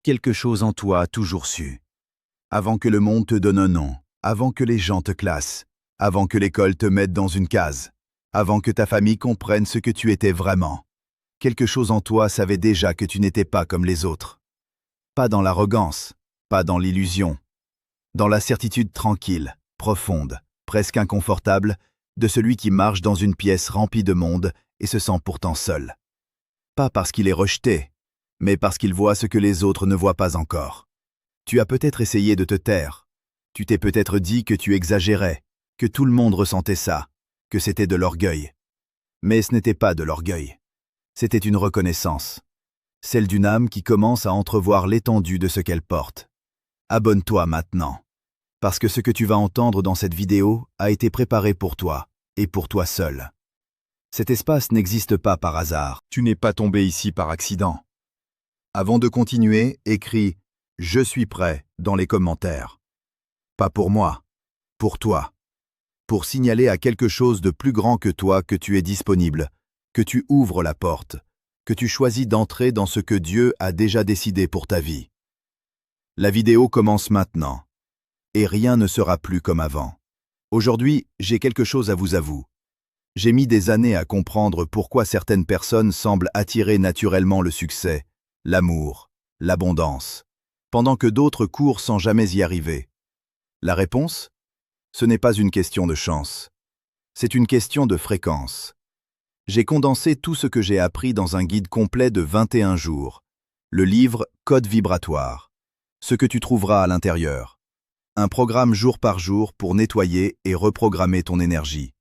Quelque chose en toi a toujours su. Avant que le monde te donne un nom, avant que les gens te classent, avant que l'école te mette dans une case, avant que ta famille comprenne ce que tu étais vraiment. Quelque chose en toi savait déjà que tu n'étais pas comme les autres. Pas dans l'arrogance, pas dans l'illusion. Dans la certitude tranquille, profonde, presque inconfortable, de celui qui marche dans une pièce remplie de monde et se sent pourtant seul. Pas parce qu'il est rejeté, mais parce qu'il voit ce que les autres ne voient pas encore. Tu as peut-être essayé de te taire. Tu t'es peut-être dit que tu exagérais, que tout le monde ressentait ça, que c'était de l'orgueil. Mais ce n'était pas de l'orgueil. C'était une reconnaissance. Celle d'une âme qui commence à entrevoir l'étendue de ce qu'elle porte. Abonne-toi maintenant. Parce que ce que tu vas entendre dans cette vidéo a été préparé pour toi, et pour toi seul. Cet espace n'existe pas par hasard. Tu n'es pas tombé ici par accident. Avant de continuer, écris « Je suis prêt » dans les commentaires. Pas pour moi, pour toi. Pour signaler à quelque chose de plus grand que toi que tu es disponible, que tu ouvres la porte, que tu choisis d'entrer dans ce que Dieu a déjà décidé pour ta vie. La vidéo commence maintenant. Et rien ne sera plus comme avant. Aujourd'hui, j'ai quelque chose à vous avouer. J'ai mis des années à comprendre pourquoi certaines personnes semblent attirer naturellement le succès, l'amour, l'abondance, pendant que d'autres courent sans jamais y arriver. La réponse? Ce n'est pas une question de chance. C'est une question de fréquence. J'ai condensé tout ce que j'ai appris dans un guide complet de 21 jours, le livre Code vibratoire, ce que tu trouveras à l'intérieur. Un programme jour par jour pour nettoyer et reprogrammer ton énergie.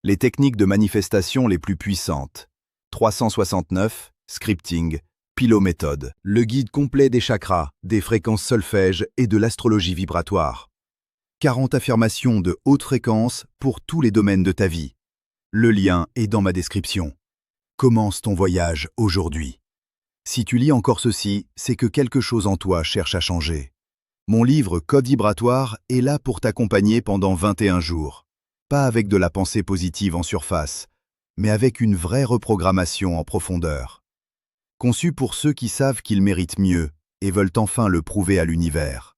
Les techniques de manifestation les plus puissantes. 369, scripting, pilométhode. Le guide complet des chakras, des fréquences solfège et de l'astrologie vibratoire. 40 affirmations de haute fréquence pour tous les domaines de ta vie. Le lien est dans ma description. Commence ton voyage aujourd'hui. Si tu lis encore ceci, c'est que quelque chose en toi cherche à changer. Mon livre Code vibratoire est là pour t'accompagner pendant 21 jours. Pas avec de la pensée positive en surface, mais avec une vraie reprogrammation en profondeur. Conçu pour ceux qui savent qu'ils méritent mieux et veulent enfin le prouver à l'univers.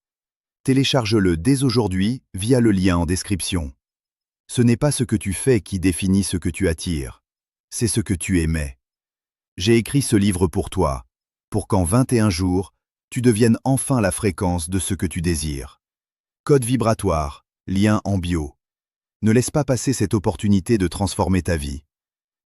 Télécharge-le dès aujourd'hui via le lien en description. Ce n'est pas ce que tu fais qui définit ce que tu attires, c'est ce que tu émets. J'ai écrit ce livre pour toi, pour qu'en 21 jours, tu deviennes enfin la fréquence de ce que tu désires. Code vibratoire, lien en bio. Ne laisse pas passer cette opportunité de transformer ta vie.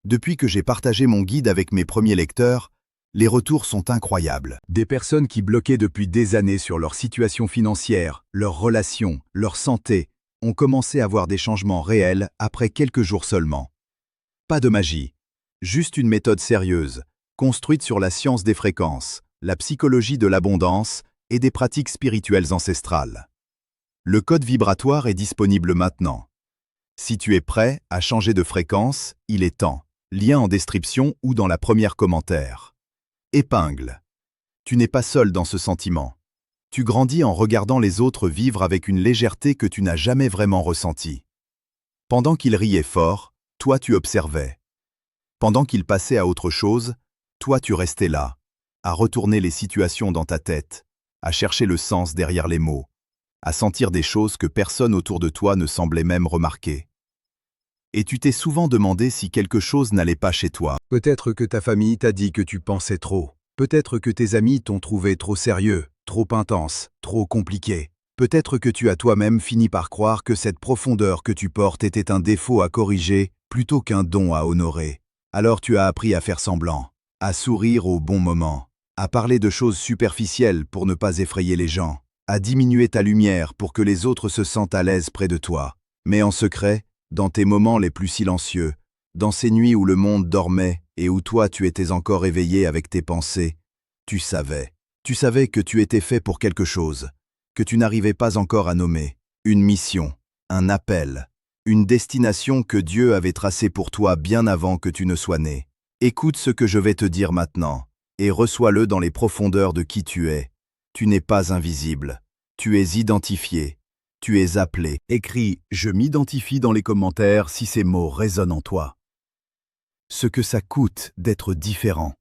Depuis que j'ai partagé mon guide avec mes premiers lecteurs, les retours sont incroyables. Des personnes qui bloquaient depuis des années sur leur situation financière, leurs relations, leur santé, ont commencé à voir des changements réels après quelques jours seulement. Pas de magie, juste une méthode sérieuse, construite sur la science des fréquences, la psychologie de l'abondance et des pratiques spirituelles ancestrales. Le code vibratoire est disponible maintenant. Si tu es prêt à changer de fréquence, il est temps. Lien en description ou dans la première commentaire. Épingle. Tu n'es pas seul dans ce sentiment. Tu grandis en regardant les autres vivre avec une légèreté que tu n'as jamais vraiment ressentie. Pendant qu'ils riaient fort, toi tu observais. Pendant qu'ils passaient à autre chose, toi tu restais là, à retourner les situations dans ta tête, à chercher le sens derrière les mots, à sentir des choses que personne autour de toi ne semblait même remarquer. Et tu t'es souvent demandé si quelque chose n'allait pas chez toi. Peut-être que ta famille t'a dit que tu pensais trop. Peut-être que tes amis t'ont trouvé trop sérieux, trop intense, trop compliqué. Peut-être que tu as toi-même fini par croire que cette profondeur que tu portes était un défaut à corriger plutôt qu'un don à honorer. Alors tu as appris à faire semblant, à sourire au bon moment, à parler de choses superficielles pour ne pas effrayer les gens, à diminuer ta lumière pour que les autres se sentent à l'aise près de toi. Mais en secret, dans tes moments les plus silencieux, dans ces nuits où le monde dormait et où toi tu étais encore éveillé avec tes pensées, tu savais. Tu savais que tu étais fait pour quelque chose, que tu n'arrivais pas encore à nommer, une mission, un appel, une destination que Dieu avait tracée pour toi bien avant que tu ne sois né. Écoute ce que je vais te dire maintenant, et reçois-le dans les profondeurs de qui tu es. Tu n'es pas invisible, tu es identifié, tu es appelé. Écris « Je m'identifie » dans les commentaires si ces mots résonnent en toi. Ce que ça coûte d'être différent.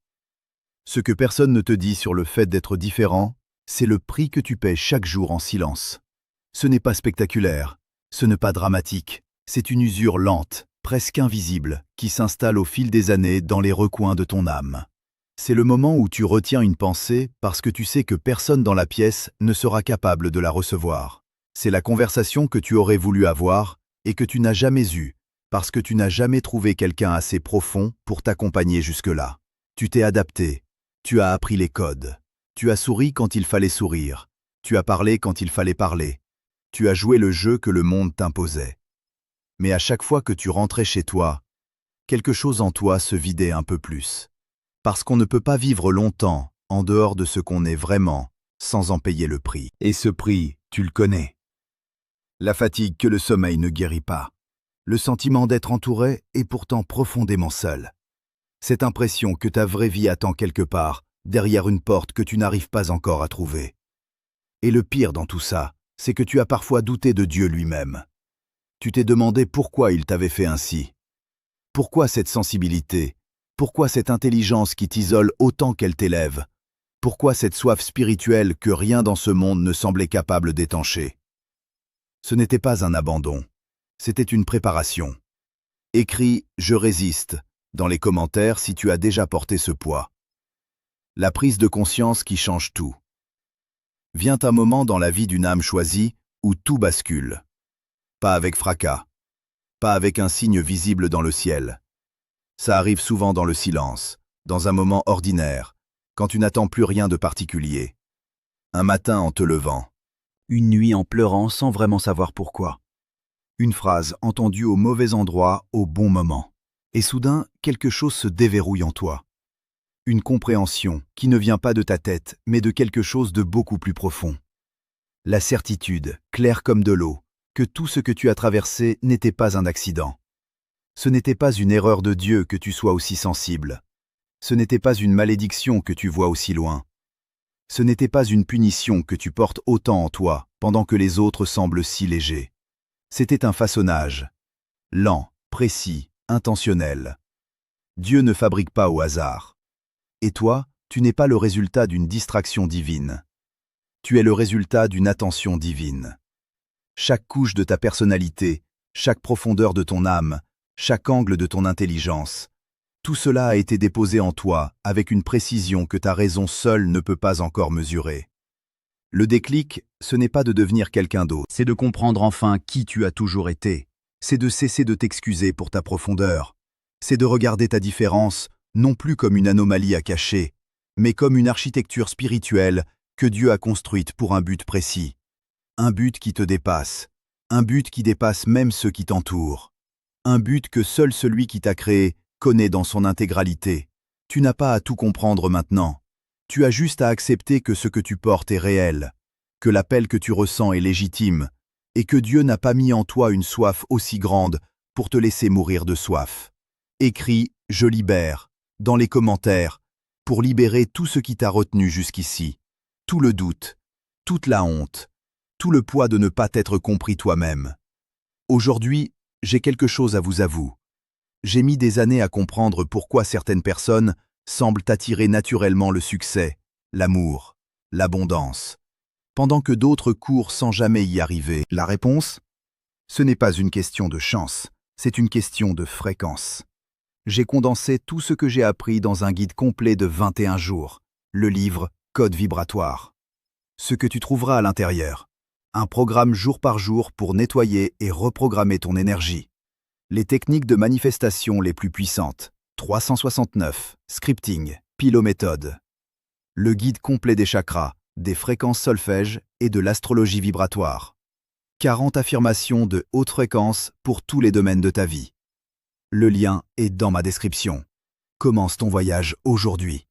Ce que personne ne te dit sur le fait d'être différent, C'est le prix que tu paies chaque jour en silence. Ce n'est pas spectaculaire, ce n'est pas dramatique, c'est une usure lente, presque invisible, qui s'installe au fil des années dans les recoins de ton âme. C'est le moment où tu retiens une pensée parce que tu sais que personne dans la pièce ne sera capable de la recevoir. C'est la conversation que tu aurais voulu avoir et que tu n'as jamais eue, parce que tu n'as jamais trouvé quelqu'un assez profond pour t'accompagner jusque-là. Tu t'es adapté, tu as appris les codes, tu as souri quand il fallait sourire, tu as parlé quand il fallait parler, tu as joué le jeu que le monde t'imposait. Mais à chaque fois que tu rentrais chez toi, quelque chose en toi se vidait un peu plus. Parce qu'on ne peut pas vivre longtemps en dehors de ce qu'on est vraiment, sans en payer le prix. Et ce prix, tu le connais. La fatigue que le sommeil ne guérit pas. Le sentiment d'être entouré et pourtant profondément seul. Cette impression que ta vraie vie attend quelque part, derrière une porte que tu n'arrives pas encore à trouver. Et le pire dans tout ça, c'est que tu as parfois douté de Dieu lui-même. Tu t'es demandé pourquoi il t'avait fait ainsi. Pourquoi cette sensibilité? Pourquoi cette intelligence qui t'isole autant qu'elle t'élève? Pourquoi cette soif spirituelle que rien dans ce monde ne semblait capable d'étancher? Ce n'était pas un abandon, c'était une préparation. Écris « Je résiste » dans les commentaires si tu as déjà porté ce poids. La prise de conscience qui change tout. Vient un moment dans la vie d'une âme choisie où tout bascule. Pas avec fracas, pas avec un signe visible dans le ciel. Ça arrive souvent dans le silence, dans un moment ordinaire, quand tu n'attends plus rien de particulier. Un matin en te levant. Une nuit en pleurant sans vraiment savoir pourquoi. Une phrase entendue au mauvais endroit au bon moment. Et soudain, quelque chose se déverrouille en toi. Une compréhension qui ne vient pas de ta tête, mais de quelque chose de beaucoup plus profond. La certitude, claire comme de l'eau, que tout ce que tu as traversé n'était pas un accident. Ce n'était pas une erreur de Dieu que tu sois aussi sensible. Ce n'était pas une malédiction que tu vois aussi loin. Ce n'était pas une punition que tu portes autant en toi, pendant que les autres semblent si légers. C'était un façonnage. Lent, précis, intentionnel. Dieu ne fabrique pas au hasard. Et toi, tu n'es pas le résultat d'une distraction divine. Tu es le résultat d'une attention divine. Chaque couche de ta personnalité, chaque profondeur de ton âme, chaque angle de ton intelligence, tout cela a été déposé en toi avec une précision que ta raison seule ne peut pas encore mesurer. Le déclic, ce n'est pas de devenir quelqu'un d'autre, c'est de comprendre enfin qui tu as toujours été. C'est de cesser de t'excuser pour ta profondeur. C'est de regarder ta différence non plus comme une anomalie à cacher, mais comme une architecture spirituelle que Dieu a construite pour un but précis. Un but qui te dépasse, un but qui dépasse même ceux qui t'entourent. Un but que seul celui qui t'a créé connaît dans son intégralité. Tu n'as pas à tout comprendre maintenant. Tu as juste à accepter que ce que tu portes est réel, que l'appel que tu ressens est légitime, et que Dieu n'a pas mis en toi une soif aussi grande pour te laisser mourir de soif. Écris « Je libère » dans les commentaires pour libérer tout ce qui t'a retenu jusqu'ici, tout le doute, toute la honte, tout le poids de ne pas t'être compris toi-même. Aujourd'hui, j'ai quelque chose à vous avouer. J'ai mis des années à comprendre pourquoi certaines personnes semblent attirer naturellement le succès, l'amour, l'abondance, pendant que d'autres courent sans jamais y arriver. La réponse? Ce n'est pas une question de chance, c'est une question de fréquence. J'ai condensé tout ce que j'ai appris dans un guide complet de 21 jours, le livre Code vibratoire. Ce que tu trouveras à l'intérieur. Un programme jour par jour pour nettoyer et reprogrammer ton énergie. Les techniques de manifestation les plus puissantes. 369, scripting, pilométhode. Le guide complet des chakras, des fréquences solfège et de l'astrologie vibratoire. 40 affirmations de haute fréquence pour tous les domaines de ta vie. Le lien est dans ma description. Commence ton voyage aujourd'hui.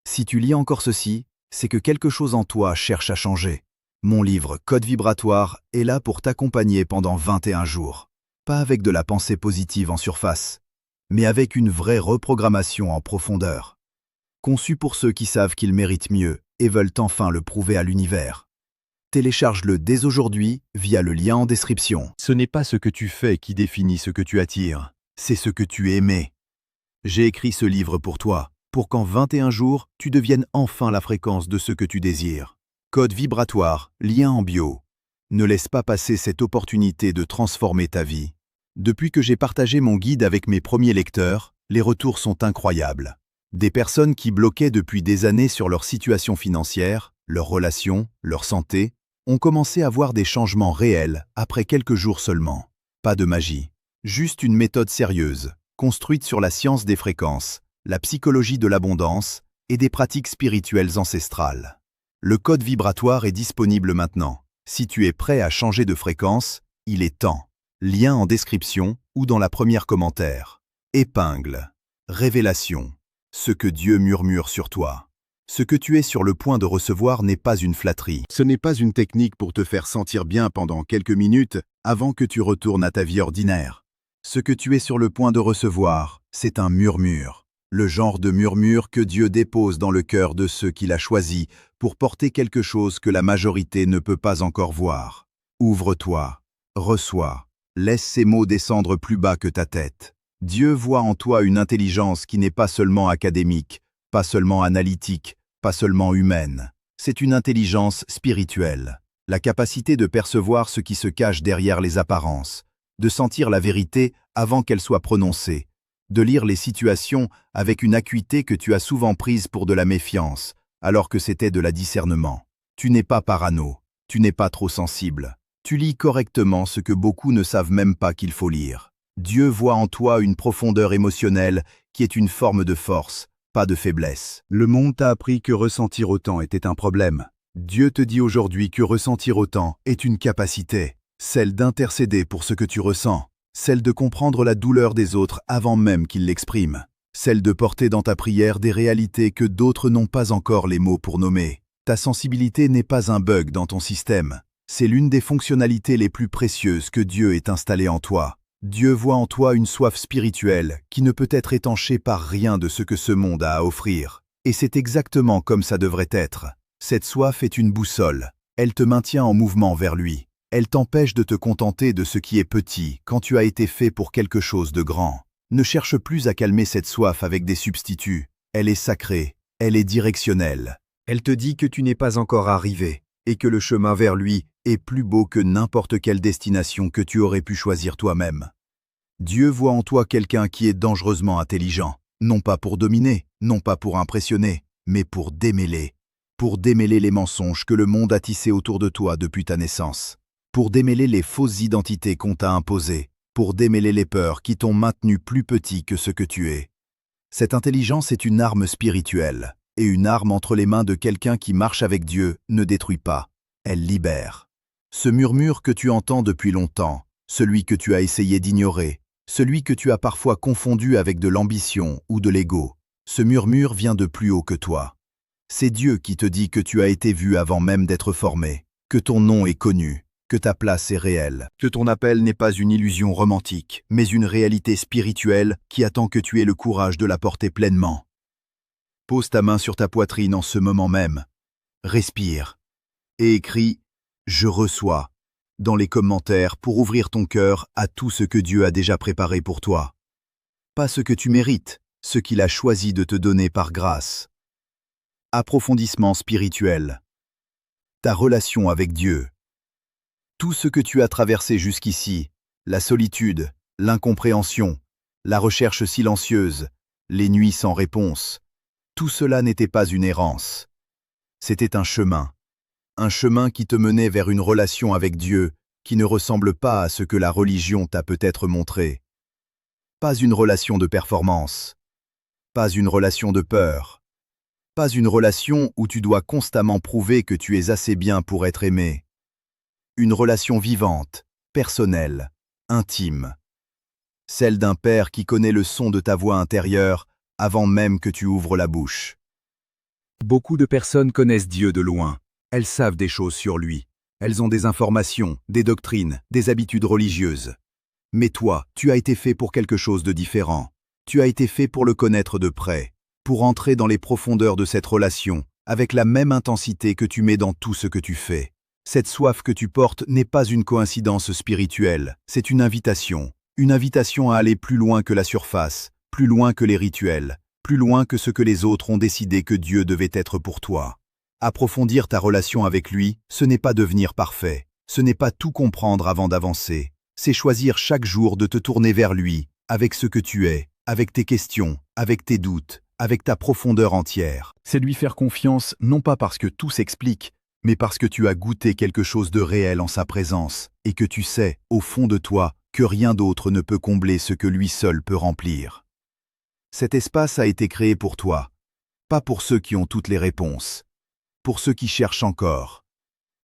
Si tu lis encore ceci, c'est que quelque chose en toi cherche à changer. Mon livre Code vibratoire est là pour t'accompagner pendant 21 jours. Pas avec de la pensée positive en surface, mais avec une vraie reprogrammation en profondeur. Conçu pour ceux qui savent qu'ils méritent mieux et veulent enfin le prouver à l'univers. Télécharge-le dès aujourd'hui via le lien en description. Ce n'est pas ce que tu fais qui définit ce que tu attires, c'est ce que tu aimais. J'ai écrit ce livre pour toi, pour qu'en 21 jours, tu deviennes enfin la fréquence de ce que tu désires. Code vibratoire, lien en bio. Ne laisse pas passer cette opportunité de transformer ta vie. Depuis que j'ai partagé mon guide avec mes premiers lecteurs, les retours sont incroyables. Des personnes qui bloquaient depuis des années sur leur situation financière, leurs relations, leur santé, ont commencé à voir des changements réels après quelques jours seulement. Pas de magie, juste une méthode sérieuse, construite sur la science des fréquences, la psychologie de l'abondance et des pratiques spirituelles ancestrales. Le code vibratoire est disponible maintenant. Si tu es prêt à changer de fréquence, il est temps. Lien en description ou dans la première commentaire. Épingle. Révélation. Ce que Dieu murmure sur toi. Ce que tu es sur le point de recevoir n'est pas une flatterie. Ce n'est pas une technique pour te faire sentir bien pendant quelques minutes avant que tu retournes à ta vie ordinaire. Ce que tu es sur le point de recevoir, c'est un murmure. Le genre de murmure que Dieu dépose dans le cœur de ceux qu'il a choisis pour porter quelque chose que la majorité ne peut pas encore voir. Ouvre-toi, reçois, laisse ces mots descendre plus bas que ta tête. Dieu voit en toi une intelligence qui n'est pas seulement académique, pas seulement analytique, pas seulement humaine. C'est une intelligence spirituelle, la capacité de percevoir ce qui se cache derrière les apparences, de sentir la vérité avant qu'elle soit prononcée, de lire les situations avec une acuité que tu as souvent prise pour de la méfiance, alors que c'était de la discernement. Tu n'es pas parano, tu n'es pas trop sensible. Tu lis correctement ce que beaucoup ne savent même pas qu'il faut lire. Dieu voit en toi une profondeur émotionnelle qui est une forme de force, pas de faiblesse. Le monde t'a appris que ressentir autant était un problème. Dieu te dit aujourd'hui que ressentir autant est une capacité, celle d'intercéder pour ce que tu ressens, celle de comprendre la douleur des autres avant même qu'ils l'expriment, celle de porter dans ta prière des réalités que d'autres n'ont pas encore les mots pour nommer. Ta sensibilité n'est pas un bug dans ton système, c'est l'une des fonctionnalités les plus précieuses que Dieu ait installées en toi. Dieu voit en toi une soif spirituelle qui ne peut être étanchée par rien de ce que ce monde a à offrir. Et c'est exactement comme ça devrait être. Cette soif est une boussole. Elle te maintient en mouvement vers lui. Elle t'empêche de te contenter de ce qui est petit quand tu as été fait pour quelque chose de grand. Ne cherche plus à calmer cette soif avec des substituts. Elle est sacrée, elle est directionnelle. Elle te dit que tu n'es pas encore arrivé et que le chemin vers lui est plus beau que n'importe quelle destination que tu aurais pu choisir toi-même. Dieu voit en toi quelqu'un qui est dangereusement intelligent, non pas pour dominer, non pas pour impressionner, mais pour démêler les mensonges que le monde a tissés autour de toi depuis ta naissance, pour démêler les fausses identités qu'on t'a imposées, pour démêler les peurs qui t'ont maintenu plus petit que ce que tu es. Cette intelligence est une arme spirituelle, et une arme entre les mains de quelqu'un qui marche avec Dieu ne détruit pas, elle libère. Ce murmure que tu entends depuis longtemps, celui que tu as essayé d'ignorer, celui que tu as parfois confondu avec de l'ambition ou de l'ego, ce murmure vient de plus haut que toi. C'est Dieu qui te dit que tu as été vu avant même d'être formé, que ton nom est connu, que ta place est réelle, que ton appel n'est pas une illusion romantique, mais une réalité spirituelle qui attend que tu aies le courage de la porter pleinement. Pose ta main sur ta poitrine en ce moment même, respire, et écris « Je reçois » dans les commentaires pour ouvrir ton cœur à tout ce que Dieu a déjà préparé pour toi. Pas ce que tu mérites, ce qu'il a choisi de te donner par grâce. Approfondissement spirituel. Ta relation avec Dieu. Tout ce que tu as traversé jusqu'ici, la solitude, l'incompréhension, la recherche silencieuse, les nuits sans réponse, tout cela n'était pas une errance. C'était un chemin qui te menait vers une relation avec Dieu qui ne ressemble pas à ce que la religion t'a peut-être montré. Pas une relation de performance, pas une relation de peur, pas une relation où tu dois constamment prouver que tu es assez bien pour être aimé. Une relation vivante, personnelle, intime. Celle d'un père qui connaît le son de ta voix intérieure avant même que tu ouvres la bouche. Beaucoup de personnes connaissent Dieu de loin. Elles savent des choses sur lui. Elles ont des informations, des doctrines, des habitudes religieuses. Mais toi, tu as été fait pour quelque chose de différent. Tu as été fait pour le connaître de près, pour entrer dans les profondeurs de cette relation, avec la même intensité que tu mets dans tout ce que tu fais. Cette soif que tu portes n'est pas une coïncidence spirituelle, c'est une invitation à aller plus loin que la surface, plus loin que les rituels, plus loin que ce que les autres ont décidé que Dieu devait être pour toi. Approfondir ta relation avec lui, ce n'est pas devenir parfait, ce n'est pas tout comprendre avant d'avancer, c'est choisir chaque jour de te tourner vers lui, avec ce que tu es, avec tes questions, avec tes doutes, avec ta profondeur entière. C'est lui faire confiance, non pas parce que tout s'explique, mais parce que tu as goûté quelque chose de réel en sa présence, et que tu sais, au fond de toi, que rien d'autre ne peut combler ce que lui seul peut remplir. Cet espace a été créé pour toi, pas pour ceux qui ont toutes les réponses, pour ceux qui cherchent encore,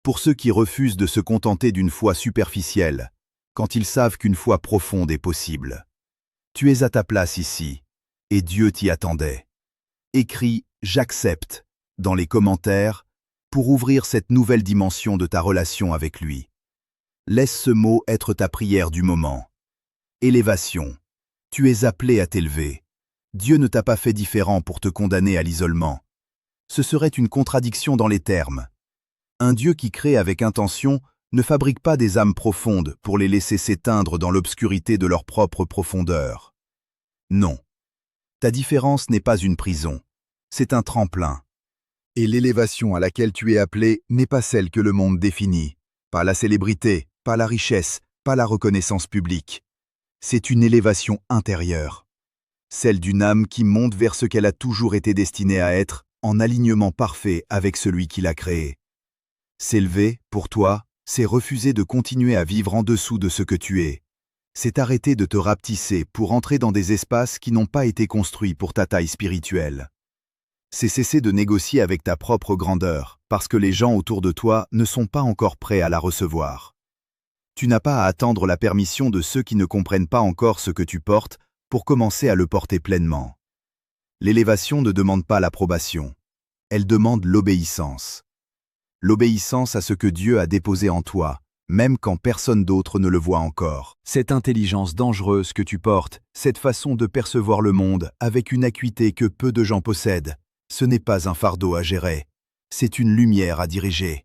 pour ceux qui refusent de se contenter d'une foi superficielle, quand ils savent qu'une foi profonde est possible. Tu es à ta place ici, et Dieu t'y attendait. Écris « J'accepte » dans les commentaires pour ouvrir cette nouvelle dimension de ta relation avec lui. Laisse ce mot être ta prière du moment. Élévation. Tu es appelé à t'élever. Dieu ne t'a pas fait différent pour te condamner à l'isolement. Ce serait une contradiction dans les termes. Un Dieu qui crée avec intention ne fabrique pas des âmes profondes pour les laisser s'éteindre dans l'obscurité de leur propre profondeur. Non. Ta différence n'est pas une prison, c'est un tremplin. Et l'élévation à laquelle tu es appelé n'est pas celle que le monde définit. Pas la célébrité, pas la richesse, pas la reconnaissance publique. C'est une élévation intérieure. Celle d'une âme qui monte vers ce qu'elle a toujours été destinée à être, en alignement parfait avec celui qui l'a créée. S'élever, pour toi, c'est refuser de continuer à vivre en dessous de ce que tu es. C'est arrêter de te rapetisser pour entrer dans des espaces qui n'ont pas été construits pour ta taille spirituelle. C'est cesser de négocier avec ta propre grandeur, parce que les gens autour de toi ne sont pas encore prêts à la recevoir. Tu n'as pas à attendre la permission de ceux qui ne comprennent pas encore ce que tu portes pour commencer à le porter pleinement. L'élévation ne demande pas l'approbation, elle demande l'obéissance. L'obéissance à ce que Dieu a déposé en toi, même quand personne d'autre ne le voit encore. Cette intelligence dangereuse que tu portes, cette façon de percevoir le monde avec une acuité que peu de gens possèdent, ce n'est pas un fardeau à gérer, c'est une lumière à diriger.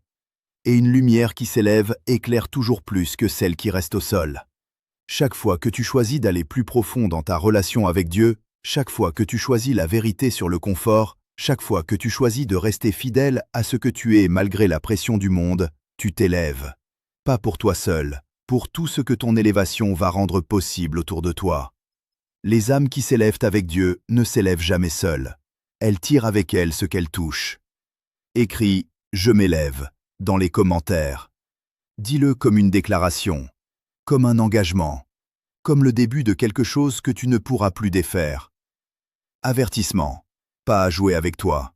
Et une lumière qui s'élève éclaire toujours plus que celle qui reste au sol. Chaque fois que tu choisis d'aller plus profond dans ta relation avec Dieu, chaque fois que tu choisis la vérité sur le confort, chaque fois que tu choisis de rester fidèle à ce que tu es malgré la pression du monde, tu t'élèves. Pas pour toi seul, pour tout ce que ton élévation va rendre possible autour de toi. Les âmes qui s'élèvent avec Dieu ne s'élèvent jamais seules. Elles tirent avec elles ce qu'elles touchent. Écris « Je m'élève » dans les commentaires. Dis-le comme une déclaration, comme un engagement, comme le début de quelque chose que tu ne pourras plus défaire. Avertissement. Pas à jouer avec toi.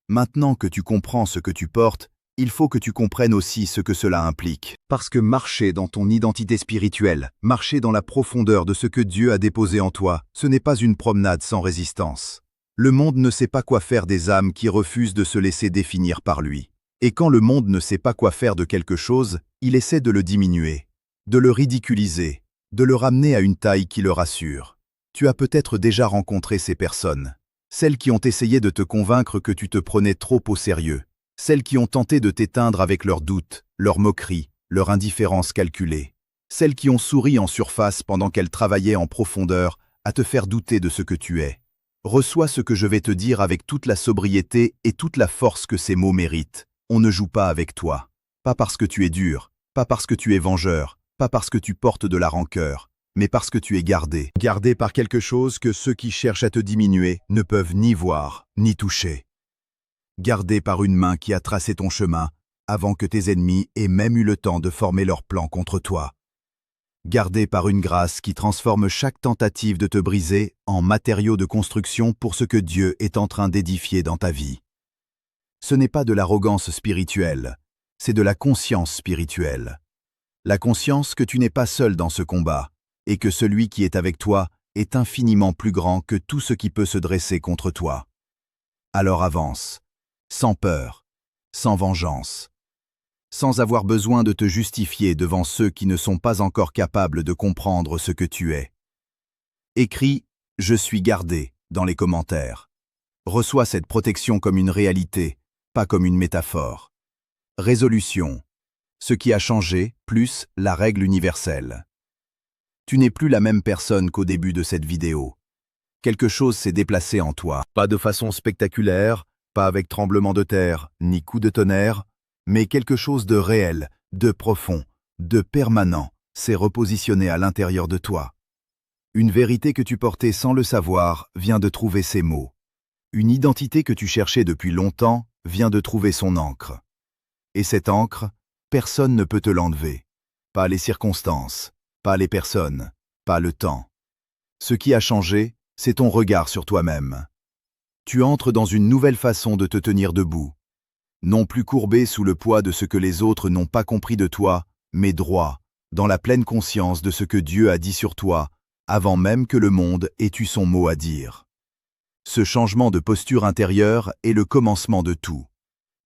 Maintenant que tu comprends ce que tu portes, il faut que tu comprennes aussi ce que cela implique. Parce que marcher dans ton identité spirituelle, marcher dans la profondeur de ce que Dieu a déposé en toi, ce n'est pas une promenade sans résistance. Le monde ne sait pas quoi faire des âmes qui refusent de se laisser définir par lui. Et quand le monde ne sait pas quoi faire de quelque chose, il essaie de le diminuer, de le ridiculiser, de le ramener à une taille qui le rassure. Tu as peut-être déjà rencontré ces personnes. Celles qui ont essayé de te convaincre que tu te prenais trop au sérieux. Celles qui ont tenté de t'éteindre avec leurs doutes, leurs moqueries, leur indifférence calculée. Celles qui ont souri en surface pendant qu'elles travaillaient en profondeur à te faire douter de ce que tu es. Reçois ce que je vais te dire avec toute la sobriété et toute la force que ces mots méritent. On ne joue pas avec toi. Pas parce que tu es dur, pas parce que tu es vengeur, pas parce que tu portes de la rancœur, mais parce que tu es gardé. Gardé par quelque chose que ceux qui cherchent à te diminuer ne peuvent ni voir, ni toucher. Gardé par une main qui a tracé ton chemin, avant que tes ennemis aient même eu le temps de former leur plan contre toi. Gardé par une grâce qui transforme chaque tentative de te briser en matériau de construction pour ce que Dieu est en train d'édifier dans ta vie. Ce n'est pas de l'arrogance spirituelle, c'est de la conscience spirituelle. La conscience que tu n'es pas seul dans ce combat, et que celui qui est avec toi est infiniment plus grand que tout ce qui peut se dresser contre toi. Alors avance, sans peur, sans vengeance, sans avoir besoin de te justifier devant ceux qui ne sont pas encore capables de comprendre ce que tu es. Écris « Je suis gardé » dans les commentaires. Reçois cette protection comme une réalité, pas comme une métaphore. Résolution. Ce qui a changé, plus la règle universelle. Tu n'es plus la même personne qu'au début de cette vidéo. Quelque chose s'est déplacé en toi. Pas de façon spectaculaire, pas avec tremblement de terre, ni coup de tonnerre, mais quelque chose de réel, de profond, de permanent, s'est repositionné à l'intérieur de toi. Une vérité que tu portais sans le savoir vient de trouver ses mots. Une identité que tu cherchais depuis longtemps vient de trouver son encre. Et cette encre, personne ne peut te l'enlever. Pas les circonstances, pas les personnes, pas le temps. Ce qui a changé, c'est ton regard sur toi-même. Tu entres dans une nouvelle façon de te tenir debout. Non plus courbé sous le poids de ce que les autres n'ont pas compris de toi, mais droit, dans la pleine conscience de ce que Dieu a dit sur toi, avant même que le monde ait eu son mot à dire. Ce changement de posture intérieure est le commencement de tout.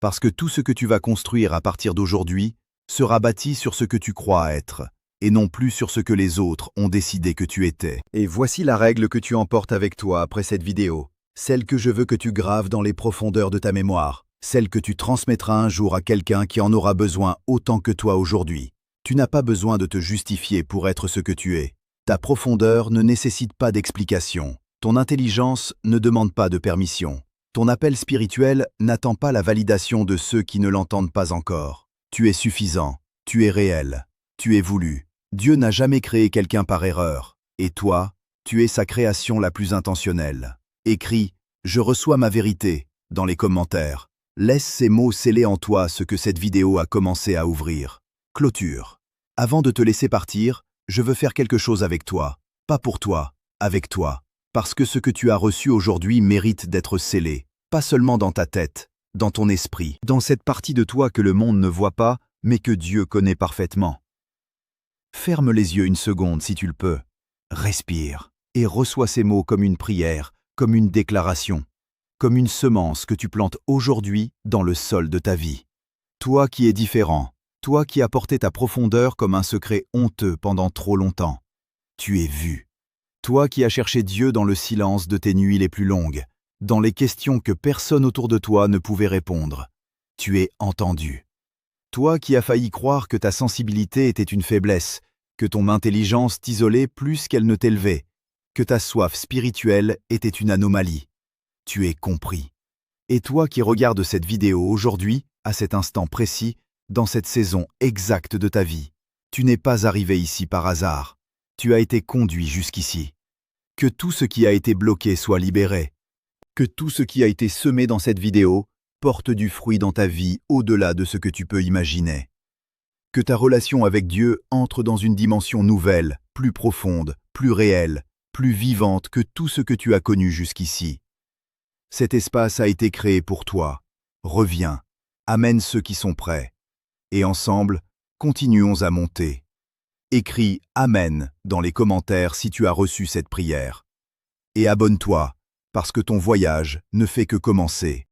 Parce que tout ce que tu vas construire à partir d'aujourd'hui sera bâti sur ce que tu crois être, et non plus sur ce que les autres ont décidé que tu étais. Et voici la règle que tu emportes avec toi après cette vidéo, celle que je veux que tu graves dans les profondeurs de ta mémoire, celle que tu transmettras un jour à quelqu'un qui en aura besoin autant que toi aujourd'hui. Tu n'as pas besoin de te justifier pour être ce que tu es. Ta profondeur ne nécessite pas d'explication. Ton intelligence ne demande pas de permission. Ton appel spirituel n'attend pas la validation de ceux qui ne l'entendent pas encore. Tu es suffisant, tu es réel, tu es voulu. Dieu n'a jamais créé quelqu'un par erreur. Et toi, tu es sa création la plus intentionnelle. Écris « Je reçois ma vérité » dans les commentaires. Laisse ces mots sceller en toi ce que cette vidéo a commencé à ouvrir. Clôture. Avant de te laisser partir, je veux faire quelque chose avec toi. Pas pour toi, avec toi. Parce que ce que tu as reçu aujourd'hui mérite d'être scellé. Pas seulement dans ta tête, dans ton esprit, dans cette partie de toi que le monde ne voit pas, mais que Dieu connaît parfaitement. Ferme les yeux une seconde si tu le peux. Respire et reçois ces mots comme une prière, comme une déclaration, comme une semence que tu plantes aujourd'hui dans le sol de ta vie. Toi qui es différent, toi qui as porté ta profondeur comme un secret honteux pendant trop longtemps. Tu es vu. Toi qui as cherché Dieu dans le silence de tes nuits les plus longues, dans les questions que personne autour de toi ne pouvait répondre. Tu es entendu. Toi qui as failli croire que ta sensibilité était une faiblesse, que ton intelligence t'isolait plus qu'elle ne t'élevait, que ta soif spirituelle était une anomalie. Tu es compris. Et toi qui regardes cette vidéo aujourd'hui, à cet instant précis, dans cette saison exacte de ta vie, tu n'es pas arrivé ici par hasard. Tu as été conduit jusqu'ici. Que tout ce qui a été bloqué soit libéré. Que tout ce qui a été semé dans cette vidéo porte du fruit dans ta vie au-delà de ce que tu peux imaginer. Que ta relation avec Dieu entre dans une dimension nouvelle, plus profonde, plus réelle, plus vivante que tout ce que tu as connu jusqu'ici. Cet espace a été créé pour toi. Reviens, amène ceux qui sont prêts. Et ensemble, continuons à monter. Écris « Amen » dans les commentaires si tu as reçu cette prière. Et abonne-toi, parce que ton voyage ne fait que commencer.